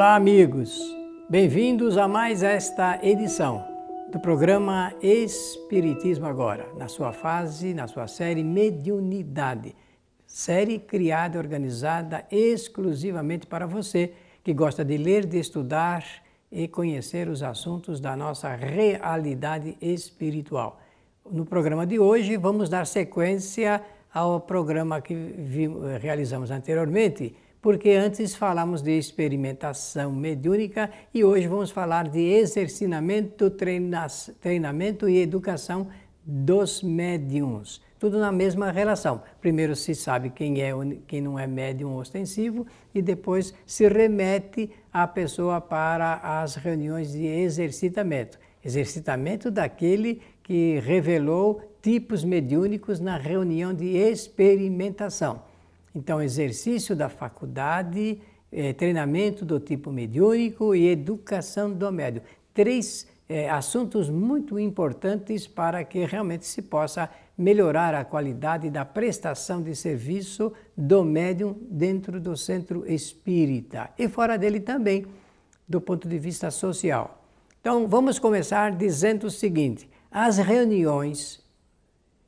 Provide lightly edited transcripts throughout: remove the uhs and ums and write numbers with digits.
Olá, amigos! Bem-vindos a mais esta edição do programa Espiritismo Agora, na sua série Mediunidade, série criada e organizada exclusivamente para você que gosta de ler, de estudar e conhecer os assuntos da nossa realidade espiritual. No programa de hoje, vamos dar sequência ao programa que realizamos anteriormente, porque antes falamos de experimentação mediúnica e hoje vamos falar de exercitamento, treinamento e educação dos médiuns. Tudo na mesma relação. Primeiro se sabe quem não é médium ostensivo e depois se remete a pessoa para as reuniões de exercitamento. Exercitamento daquele que revelou tipos mediúnicos na reunião de experimentação. Então, exercício da faculdade, treinamento do tipo mediúnico e educação do médium. Três assuntos muito importantes para que realmente se possa melhorar a qualidade da prestação de serviço do médium dentro do centro espírita e fora dele também, do ponto de vista social. Então, vamos começar dizendo o seguinte: as reuniões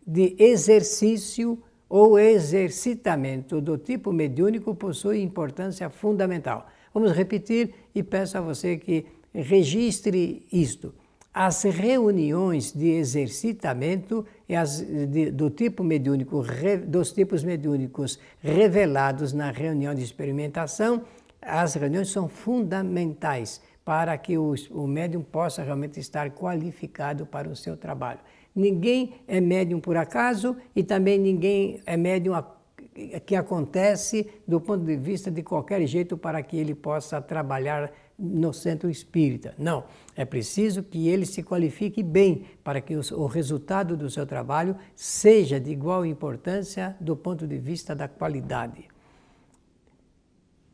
de exercício ou exercitamento do tipo mediúnico possui importância fundamental. Vamos repetir e peço a você que registre isto. As reuniões de exercitamento do tipo mediúnico, dos tipos mediúnicos revelados na reunião de experimentação, as reuniões são fundamentais para que o médium possa realmente estar qualificado para o seu trabalho. Ninguém é médium por acaso e também ninguém é médium que acontece do ponto de vista de qualquer jeito para que ele possa trabalhar no centro espírita. Não, é preciso que ele se qualifique bem para que o resultado do seu trabalho seja de igual importância do ponto de vista da qualidade.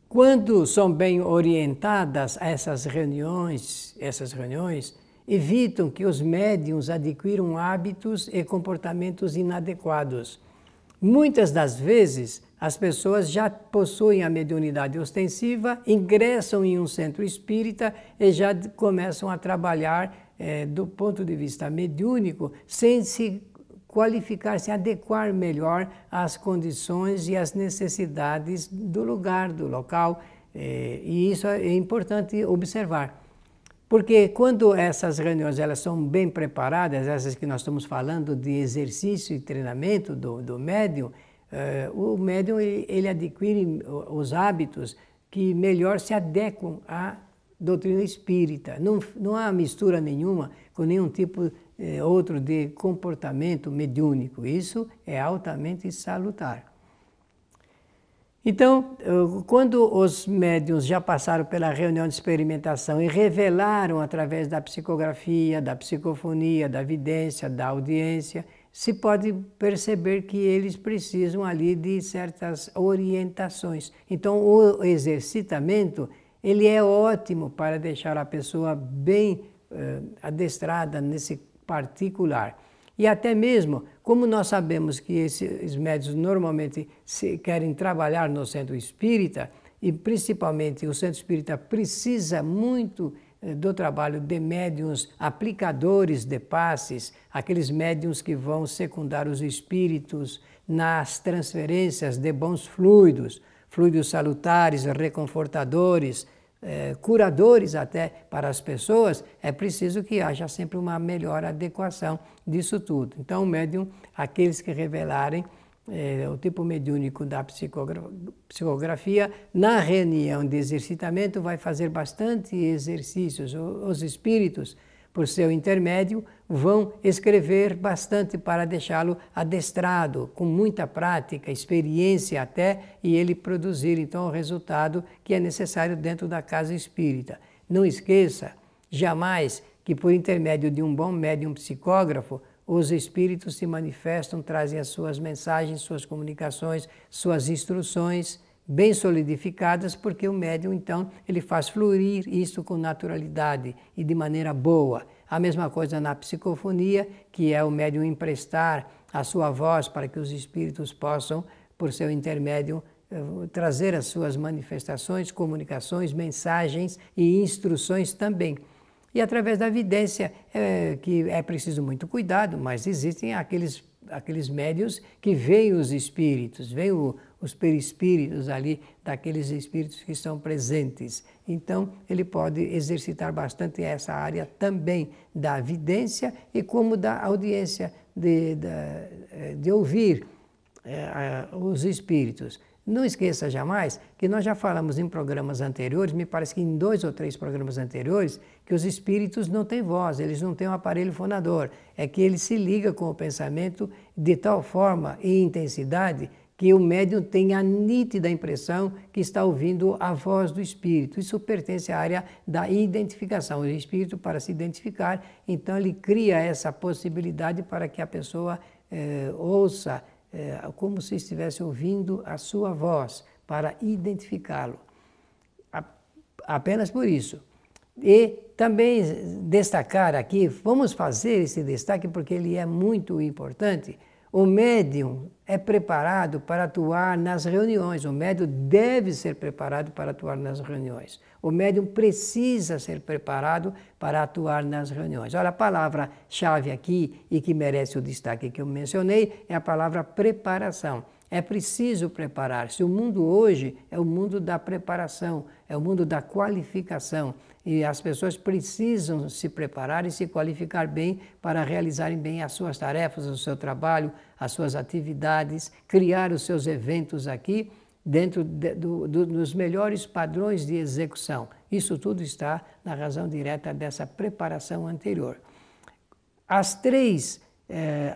Quando são bem orientadas essas reuniões evitam que os médiuns adquiram hábitos e comportamentos inadequados. Muitas das vezes, as pessoas já possuem a mediunidade ostensiva, ingressam em um centro espírita e já começam a trabalhar do ponto de vista mediúnico, sem se qualificar, se adequar melhor às condições e às necessidades do lugar, do local, e isso é importante observar. Porque quando essas reuniões elas são bem preparadas, essas que nós estamos falando de exercício e treinamento do médium, o médium ele adquire os hábitos que melhor se adequam à doutrina espírita. Não há mistura nenhuma com nenhum tipo outro de comportamento mediúnico. Isso é altamente salutar. Então, quando os médiuns já passaram pela reunião de experimentação e revelaram através da psicografia, da psicofonia, da vidência, da audiência, se pode perceber que eles precisam ali de certas orientações. Então, o exercitamento, ele é ótimo para deixar a pessoa bem adestrada nesse particular. E até mesmo, como nós sabemos que esses médiuns normalmente querem trabalhar no centro espírita, e principalmente o centro espírita precisa muito do trabalho de médiuns aplicadores de passes, aqueles médiuns que vão secundar os espíritos nas transferências de bons fluidos, fluidos salutares, reconfortadores, curadores até para as pessoas, é preciso que haja sempre uma melhor adequação disso tudo. Então, o médium, aqueles que revelarem o tipo mediúnico da psicografia, na reunião de exercitamento vai fazer bastante exercícios. Os espíritos, por seu intermédio, vão escrever bastante para deixá-lo adestrado, com muita prática, experiência até, e ele produzir então o resultado que é necessário dentro da casa espírita. Não esqueça jamais que por intermédio de um bom médium psicógrafo, os espíritos se manifestam, trazem as suas mensagens, suas comunicações, suas instruções bem solidificadas, porque o médium, então, ele faz fluir isso com naturalidade e de maneira boa. A mesma coisa na psicofonia, que é o médium emprestar a sua voz para que os espíritos possam, por seu intermédio, trazer as suas manifestações, comunicações, mensagens e instruções também. E através da vidência, que é preciso muito cuidado, mas existem aqueles médiuns que veem os espíritos, veem os perispíritos ali, daqueles espíritos que estão presentes. Então, ele pode exercitar bastante essa área também da vidência e como da audiência, de ouvir os espíritos. Não esqueça jamais que nós já falamos em programas anteriores, me parece que em 2 ou 3 programas anteriores, que os espíritos não têm voz, eles não têm um aparelho fonador. É que ele se liga com o pensamento de tal forma e intensidade que o médium tem a nítida impressão que está ouvindo a voz do espírito. Isso pertence à área da identificação. O espírito, para se identificar, então ele cria essa possibilidade para que a pessoa ouça como se estivesse ouvindo a sua voz, para identificá-lo. Apenas por isso. E também destacar aqui, vamos fazer esse destaque porque ele é muito importante. O médium é preparado para atuar nas reuniões, o médium deve ser preparado para atuar nas reuniões. O médium precisa ser preparado para atuar nas reuniões. Olha, a palavra-chave aqui, e que merece o destaque que eu mencionei, é a palavra preparação. É preciso preparar-se. O mundo hoje é o mundo da preparação, é o mundo da qualificação. E as pessoas precisam se preparar e se qualificar bem para realizarem bem as suas tarefas, o seu trabalho, as suas atividades, criar os seus eventos aqui dentro dos melhores padrões de execução. Isso tudo está na razão direta dessa preparação anterior. As 3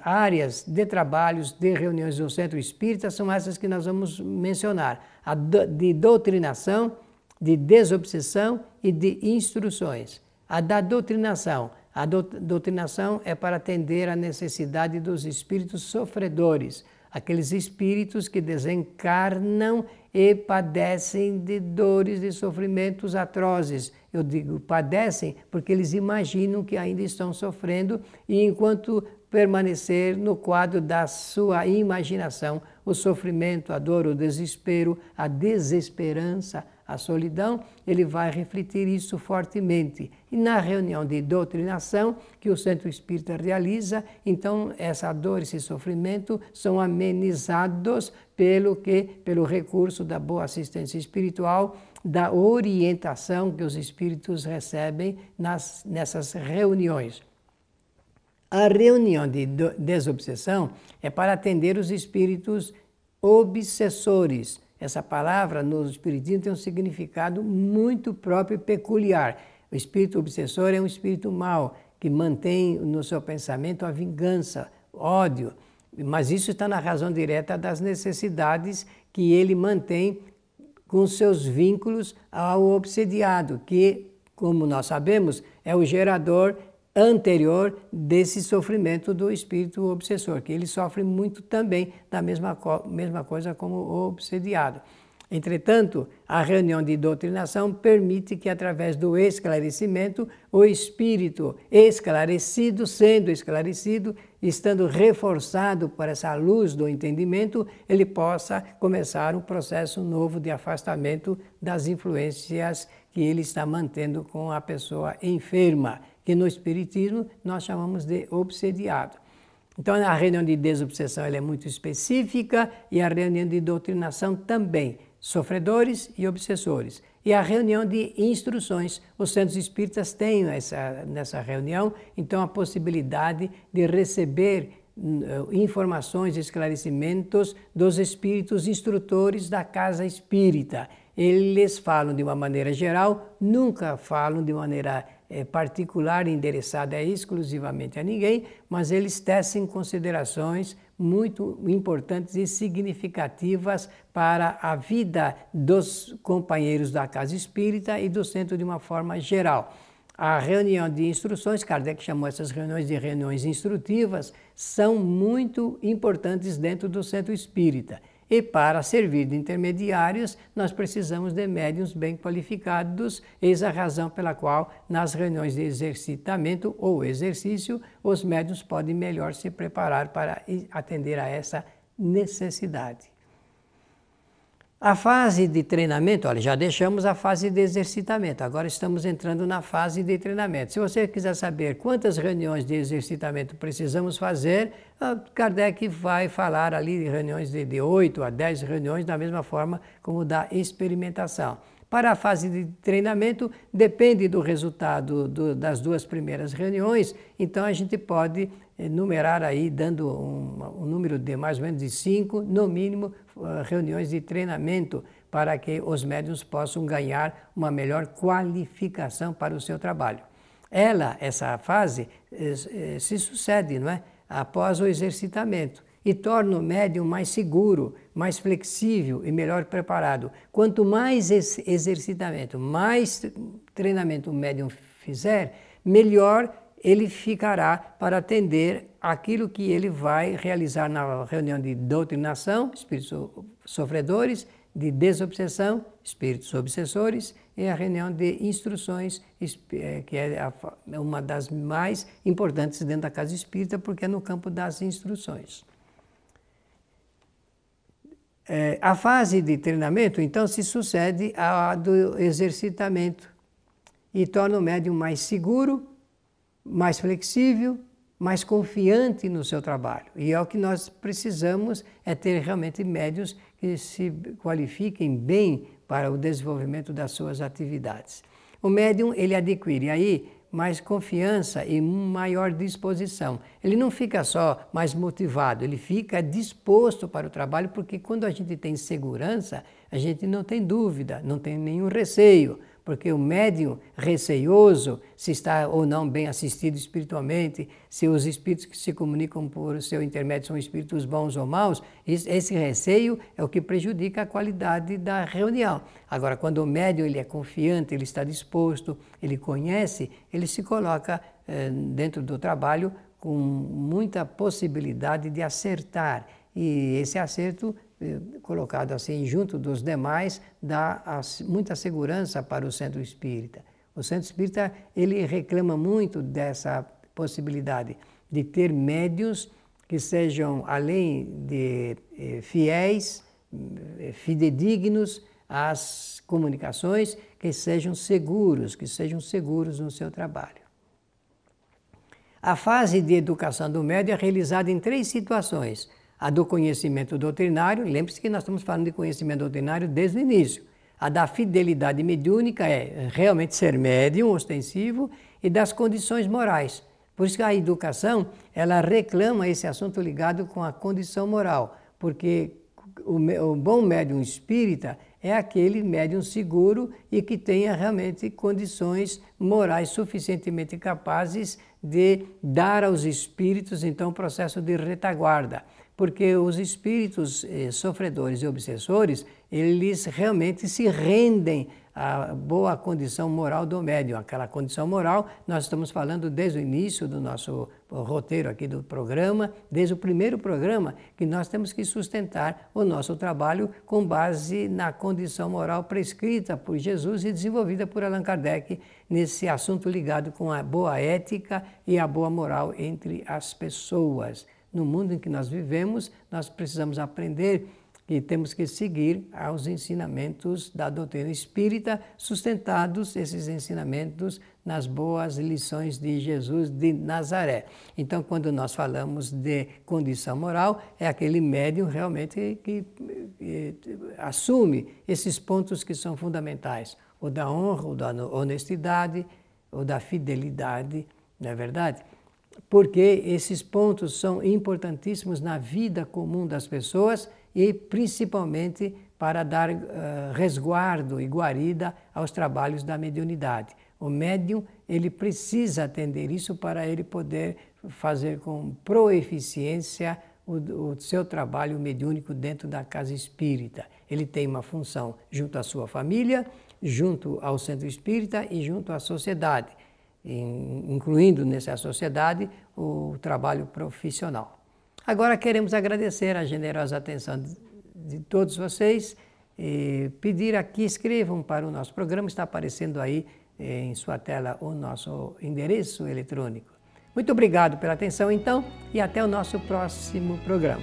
áreas de trabalhos, de reuniões do Centro Espírita são essas que nós vamos mencionar. A de doutrinação, de desobsessão e de instruções. A da doutrinação. A doutrinação é para atender à necessidade dos espíritos sofredores, aqueles espíritos que desencarnam e padecem de dores, de sofrimentos atrozes. Eu digo padecem porque eles imaginam que ainda estão sofrendo e enquanto permanecer no quadro da sua imaginação, o sofrimento, a dor, o desespero, a desesperança, a solidão, ele vai refletir isso fortemente. E na reunião de doutrinação que o Centro Espírita realiza, então essa dor, esse sofrimento são amenizados pelo recurso da boa assistência espiritual, da orientação que os espíritos recebem nessas reuniões. A reunião de desobsessão é para atender os espíritos obsessores. Essa palavra no Espiritismo tem um significado muito próprio e peculiar. O espírito obsessor é um espírito mau, que mantém no seu pensamento a vingança, ódio, mas isso está na razão direta das necessidades que ele mantém com seus vínculos ao obsediado, que, como nós sabemos, é o gerador anterior desse sofrimento do espírito obsessor, que ele sofre muito também da mesma coisa como o obsediado. Entretanto, a reunião de doutrinação permite que, através do esclarecimento, o espírito esclarecido, sendo esclarecido, estando reforçado por essa luz do entendimento, ele possa começar um processo novo de afastamento das influências que ele está mantendo com a pessoa enferma, que no Espiritismo nós chamamos de obsediado. Então, a reunião de desobsessão ela é muito específica e a reunião de doutrinação também, sofredores e obsessores. E a reunião de instruções, os centros espíritas têm nessa reunião, então, a possibilidade de receber informações, esclarecimentos dos espíritos instrutores da casa espírita. Eles falam de uma maneira geral, nunca falam de maneira particular, endereçada exclusivamente a ninguém, mas eles tecem considerações muito importantes e significativas para a vida dos companheiros da casa espírita e do centro de uma forma geral. A reunião de instruções, Kardec chamou essas reuniões de reuniões instrutivas, são muito importantes dentro do centro espírita. E para servir de intermediários, nós precisamos de médiuns bem qualificados, eis a razão pela qual, nas reuniões de exercitamento ou exercício, os médiuns podem melhor se preparar para atender a essa necessidade. A fase de treinamento, olha, já deixamos a fase de exercitamento, agora estamos entrando na fase de treinamento. Se você quiser saber quantas reuniões de exercitamento precisamos fazer, Kardec vai falar ali de reuniões de 8 a 10 reuniões, da mesma forma como da experimentação. Para a fase de treinamento, depende do resultado das 2 primeiras reuniões, então a gente pode numerar aí, dando um número de mais ou menos de 5, no mínimo, reuniões de treinamento, para que os médiuns possam ganhar uma melhor qualificação para o seu trabalho. Essa fase, se sucede, não é? Após o exercitamento, e torna o médium mais seguro, mais flexível e melhor preparado. Quanto mais exercitamento, mais treinamento o médium fizer, melhor ele ficará para atender aquilo que ele vai realizar na reunião de doutrinação, espíritos sofredores, de desobsessão, espíritos obsessores, e a reunião de instruções, que é uma das mais importantes dentro da casa espírita, porque é no campo das instruções. A fase de treinamento, então, se sucede à do exercitamento e torna o médium mais seguro, mais flexível, mais confiante no seu trabalho. E é o que nós precisamos, é ter realmente médiuns que se qualifiquem bem para o desenvolvimento das suas atividades. O médium, ele adquire aí mais confiança e maior disposição. Ele não fica só mais motivado, ele fica disposto para o trabalho, porque quando a gente tem segurança, a gente não tem dúvida, não tem nenhum receio, porque o médium receioso, se está ou não bem assistido espiritualmente, se os espíritos que se comunicam por seu intermédio são espíritos bons ou maus, esse receio é o que prejudica a qualidade da reunião. Agora, quando o médium ele é confiante, ele está disposto, ele conhece, ele se coloca dentro do trabalho com muita possibilidade de acertar. E esse acerto, colocado assim junto dos demais, dá muita segurança para o centro espírita. O centro espírita ele reclama muito dessa possibilidade de ter médiuns que sejam, além de fiéis, fidedignos às comunicações, que sejam seguros no seu trabalho. A fase de educação do médium é realizada em 3 situações. A do conhecimento doutrinário, lembre-se que nós estamos falando de conhecimento doutrinário desde o início. A da fidelidade mediúnica é realmente ser médium ostensivo e das condições morais. Por isso que a educação, ela reclama esse assunto ligado com a condição moral, porque o bom médium espírita é aquele médium seguro e que tenha realmente condições morais suficientemente capazes de dar aos espíritos, então, o processo de retaguarda. Porque os espíritos sofredores e obsessores, eles realmente se rendem à boa condição moral do médium. Aquela condição moral, nós estamos falando desde o início do nosso roteiro aqui do programa, desde o primeiro programa, que nós temos que sustentar o nosso trabalho com base na condição moral prescrita por Jesus e desenvolvida por Allan Kardec nesse assunto ligado com a boa ética e a boa moral entre as pessoas. No mundo em que nós vivemos, nós precisamos aprender que temos que seguir aos ensinamentos da doutrina espírita, sustentados esses ensinamentos nas boas lições de Jesus de Nazaré. Então, quando nós falamos de condição moral, é aquele médium realmente que assume esses pontos que são fundamentais, o da honra, o da honestidade, o da fidelidade, não é verdade? Porque esses pontos são importantíssimos na vida comum das pessoas e principalmente para dar resguardo e guarida aos trabalhos da mediunidade. O médium, ele precisa atender isso para ele poder fazer com proeficiência o seu trabalho mediúnico dentro da casa espírita. Ele tem uma função junto à sua família, junto ao centro espírita e junto à sociedade, incluindo nessa sociedade o trabalho profissional. Agora queremos agradecer a generosa atenção de todos vocês e pedir aqui, escrevam para o nosso programa, está aparecendo aí em sua tela o nosso endereço eletrônico. Muito obrigado pela atenção então e até o nosso próximo programa.